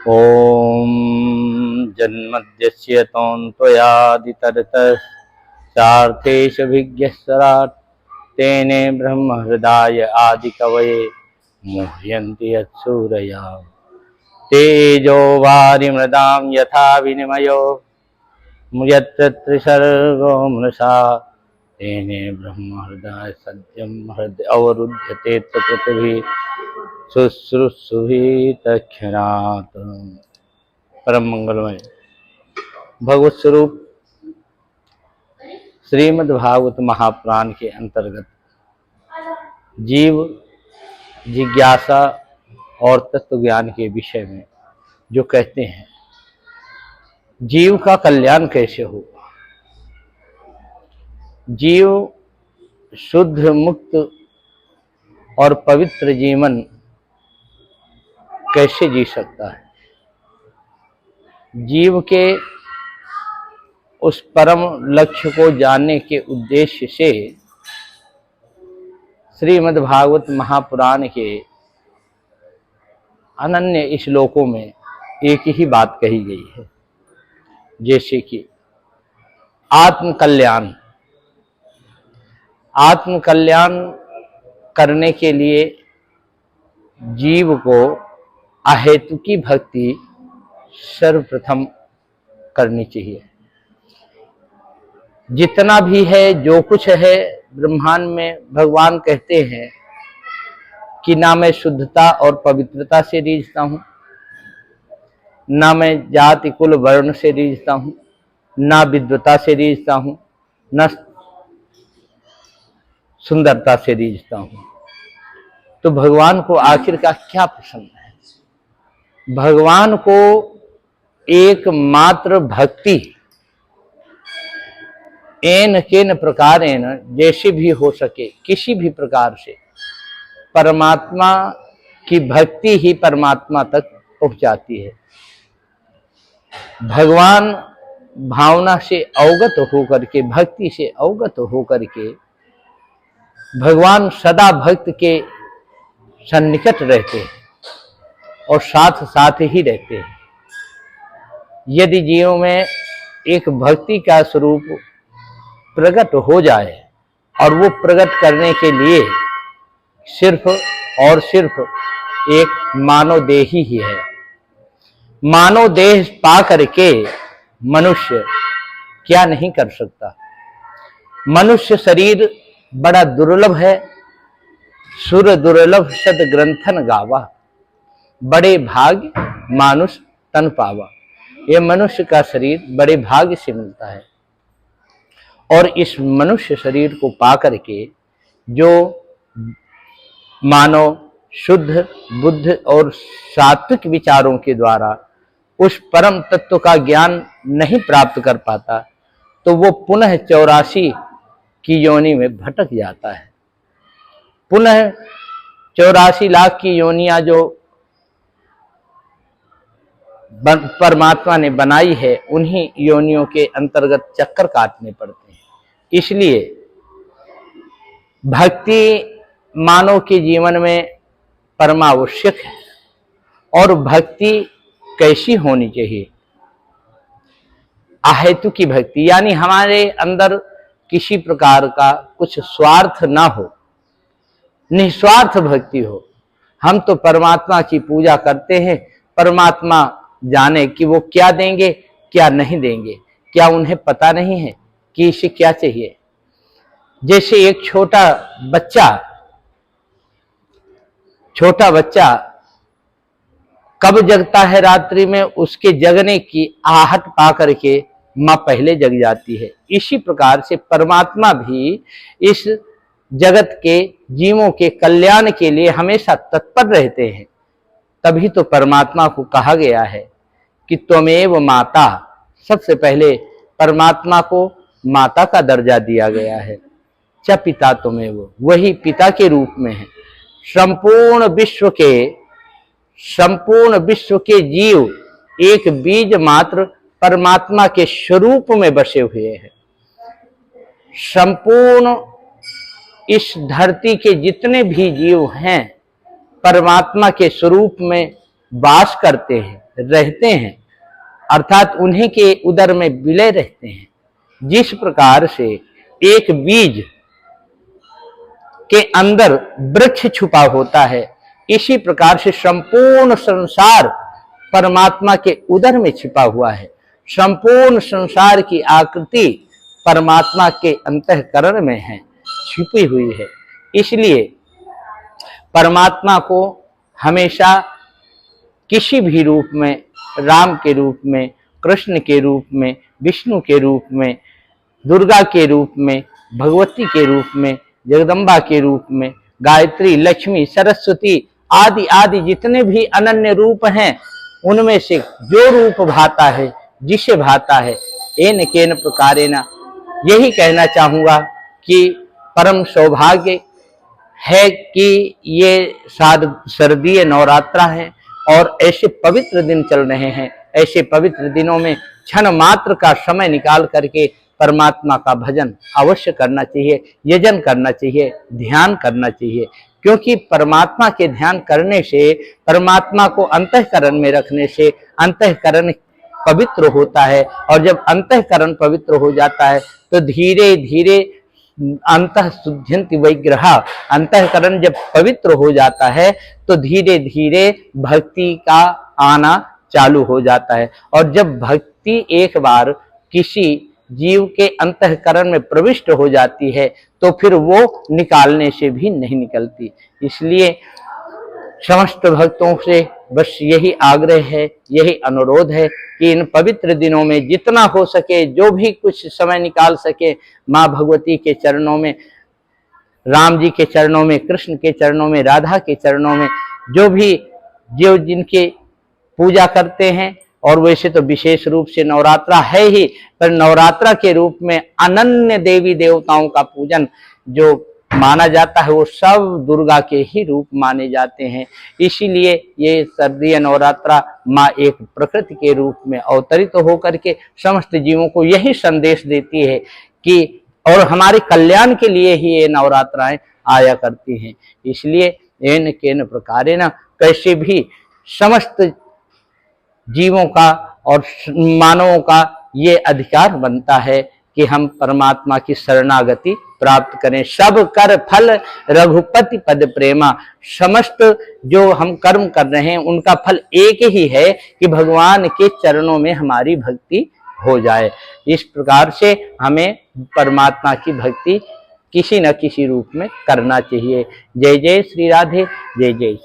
ॐ जन्मद्यस्य तोऽन्तयादितरतश्चार्थेषभिज्ञस्वराट् तेने ब्रह्महृदाय आदिकवये मुह्यन्ति यत्सूरया तेजो वारिमृदां यथा विनिमयो यत्र त्रिसर्गो मृषा तेने ब्रह्महृदाय सत्यं हृदय अवरुध्यते पृथ्वी शुश्रूषुभितक्षणात्। परम मंगलमय भगवत स्वरूप श्रीमद् भागवत महापुराण के अंतर्गत जीव जिज्ञासा और तत्व ज्ञान के विषय में जो कहते हैं जीव का कल्याण कैसे हो, जीव शुद्ध मुक्त और पवित्र जीवन कैसे जी सकता है। जीव के उस परम लक्ष्य को जानने के उद्देश्य से श्रीमद् भागवत महापुराण के अनन्य श्लोकों में एक ही बात कही गई है, जैसे कि आत्मकल्याण। आत्मकल्याण करने के लिए जीव को अहेतुकी भक्ति सर्वप्रथम करनी चाहिए। जितना भी है, जो कुछ है ब्रह्मांड में, भगवान कहते हैं कि ना मैं शुद्धता और पवित्रता से रीझता हूँ, ना मैं जाति कुल वर्ण से रीझता हूँ, ना विद्वता से रीझता हूँ, न सुंदरता से रीझता हूँ। तो भगवान को आखिर का क्या पसंद है? भगवान को एकमात्र भक्ति एन केन प्रकारेण जैसे भी हो सके, किसी भी प्रकार से परमात्मा की भक्ति ही परमात्मा तक पहुंचाती है। भगवान भावना से अवगत होकर के, भक्ति से अवगत होकर के, भगवान सदा भक्त के सन्निकट रहते हैं और साथ साथ ही रहते हैं। यदि जीव में एक भक्ति का स्वरूप प्रकट हो जाए और वो प्रकट करने के लिए सिर्फ और सिर्फ एक मानव देह ही है। मानव देह पा करके मनुष्य क्या नहीं कर सकता। मनुष्य शरीर बड़ा दुर्लभ है। सुर दुर्लभ सद ग्रंथन गावा, बड़े भाग्य मानुष तन पावा। ये मनुष्य का शरीर बड़े भाग्य से मिलता है और इस मनुष्य शरीर को पा करके जो मानव शुद्ध बुद्ध और सात्विक विचारों के द्वारा उस परम तत्व का ज्ञान नहीं प्राप्त कर पाता, तो वो पुनः 84 की योनि में भटक जाता है। पुनः 84 लाख की योनियां जो परमात्मा ने बनाई है, उन्हीं योनियों के अंतर्गत चक्कर काटने पड़ते हैं। इसलिए भक्ति मानव के जीवन में परमावश्यक है। और भक्ति कैसी होनी चाहिए? अहेतुकी भक्ति, यानी हमारे अंदर किसी प्रकार का कुछ स्वार्थ ना हो, निस्वार्थ भक्ति हो। हम तो परमात्मा की पूजा करते हैं, परमात्मा जाने कि वो क्या देंगे क्या नहीं देंगे। क्या उन्हें पता नहीं है कि इसे क्या चाहिए? जैसे एक छोटा बच्चा कब जगता है रात्रि में, उसके जगने की आहट पा करके माँ पहले जग जाती है। इसी प्रकार से परमात्मा भी इस जगत के जीवों के कल्याण के लिए हमेशा तत्पर रहते हैं। तभी तो परमात्मा को कहा गया है कि त्वमेव माता। सबसे पहले परमात्मा को माता का दर्जा दिया गया है। च पिता त्वमेव, वही पिता के रूप में है। संपूर्ण विश्व के जीव एक बीज मात्र परमात्मा के स्वरूप में बसे हुए हैं। संपूर्ण इस धरती के जितने भी जीव हैं परमात्मा के स्वरूप में वास करते हैं, रहते हैं, अर्थात उन्हीं के उदर में विलय रहते हैं। जिस प्रकार से एक बीज के अंदर वृक्ष छुपा होता है, इसी प्रकार से संपूर्ण संसार परमात्मा के उदर में छिपा हुआ है। संपूर्ण संसार की आकृति परमात्मा के अंतःकरण में है, छिपी हुई है। इसलिए परमात्मा को हमेशा किसी भी रूप में, राम के रूप में, कृष्ण के रूप में, विष्णु के रूप में, दुर्गा के रूप में, भगवती के रूप में, जगदम्बा के रूप में, गायत्री, लक्ष्मी, सरस्वती आदि आदि जितने भी अनन्य रूप हैं, उनमें से जो रूप भाता है, जिसे भाता है, एन केन प्रकारेण, यही कहना चाहूंगा कि परम सौभाग्य है कि ये शारदीय नवरात्रा है और ऐसे पवित्र दिन चल रहे हैं। ऐसे पवित्र दिनों में क्षण मात्र का समय निकाल करके परमात्मा का भजन अवश्य करना चाहिए, यजन करना चाहिए, ध्यान करना चाहिए। क्योंकि परमात्मा के ध्यान करने से, परमात्मा को अंतःकरण में रखने से अंतःकरण पवित्र होता है, और जब अंतःकरण पवित्र हो जाता है तो धीरे धीरे अंतः शुद्ध्यन्ति वैग्रह, अंतःकरण जब पवित्र हो जाता है तो धीरे धीरे भक्ति का आना चालू हो जाता है। और जब भक्ति एक बार किसी जीव के अंतःकरण में प्रविष्ट हो जाती है तो फिर वो निकालने से भी नहीं निकलती। इसलिए समस्त भक्तों से बस यही आग्रह है, यही अनुरोध है कि इन पवित्र दिनों में जितना हो सके, जो भी कुछ समय निकाल सके, माँ भगवती के चरणों में, राम जी के चरणों में, कृष्ण के चरणों में, राधा के चरणों में, जो जिनके पूजा करते हैं। और वैसे तो विशेष रूप से नवरात्रा है ही, पर नवरात्रा के रूप में अनन्य देवी देवताओं का पूजन जो माना जाता है वो सब दुर्गा के ही रूप माने जाते हैं। इसीलिए ये शारदीय नवरात्रा माँ एक प्रकृति के रूप में अवतरित होकर के समस्त जीवों को यही संदेश देती है कि, और हमारे कल्याण के लिए ही ये नवरात्राएं आया करती हैं। इसलिए एन केन प्रकारेण, कैसे भी समस्त जीवों का और मानवों का ये अधिकार बनता है कि हम परमात्मा की शरणागति प्राप्त करें। सब कर फल रघुपति पद प्रेमा, समस्त जो हम कर्म कर रहे हैं उनका फल एक ही है कि भगवान के चरणों में हमारी भक्ति हो जाए। इस प्रकार से हमें परमात्मा की भक्ति किसी न किसी रूप में करना चाहिए। जय जय श्री राधे, जय जय।